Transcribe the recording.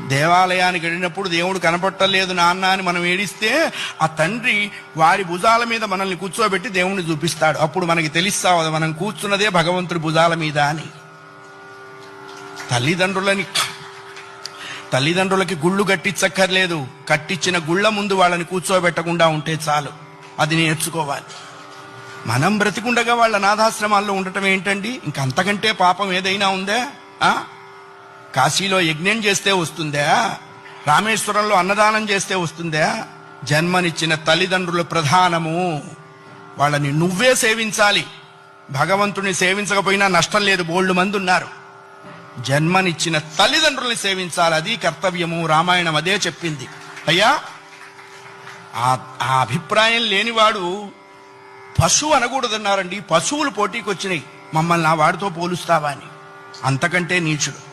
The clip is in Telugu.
దేవాలయానికి వెళ్ళినప్పుడు దేవుడు కనపట్టలేదు నాన్న అని మనం ఏడిస్తే ఆ తండ్రి వారి భుజాల మీద మనల్ని కూర్చోబెట్టి దేవుణ్ణి చూపిస్తాడు. అప్పుడు మనకి తెలుస్తావు మనం కూర్చున్నదే భగవంతుడి భుజాల మీద అని. తల్లిదండ్రులకి గుళ్ళు కట్టించక్కర్లేదు. కట్టించిన గుళ్ళ ముందు వాళ్ళని కూర్చోబెట్టకుండా ఉంటే చాలు. అది నేర్చుకోవాలి. మనం బ్రతికుండగా వాళ్ళ అనాథాశ్రమాల్లో ఉండటం ఏంటండి? ఇంకంతకంటే పాపం ఏదైనా ఉందా? కాశీలో యజ్ఞం చేస్తే వస్తుందా? రామేశ్వరంలో అన్నదానం చేస్తే వస్తుందా? జన్మనిచ్చిన తల్లిదండ్రులు ప్రధానము. వాళ్ళని నువ్వే సేవించాలి. భగవంతుని సేవించకపోయినా నష్టం లేదు, బోల్డు మంది ఉన్నారు. జన్మనిచ్చిన తల్లిదండ్రుల్ని సేవించాలి, అది కర్తవ్యము. రామాయణం అదే చెప్పింది. అయ్యా, ఆ అభిప్రాయం లేనివాడు పశువు అనకూడదన్నారండి. పశువులు పోటీకి వచ్చినాయి, మమ్మల్ని ఆ వాడితో పోలుస్తావా అని. అంతకంటే నీచుడు.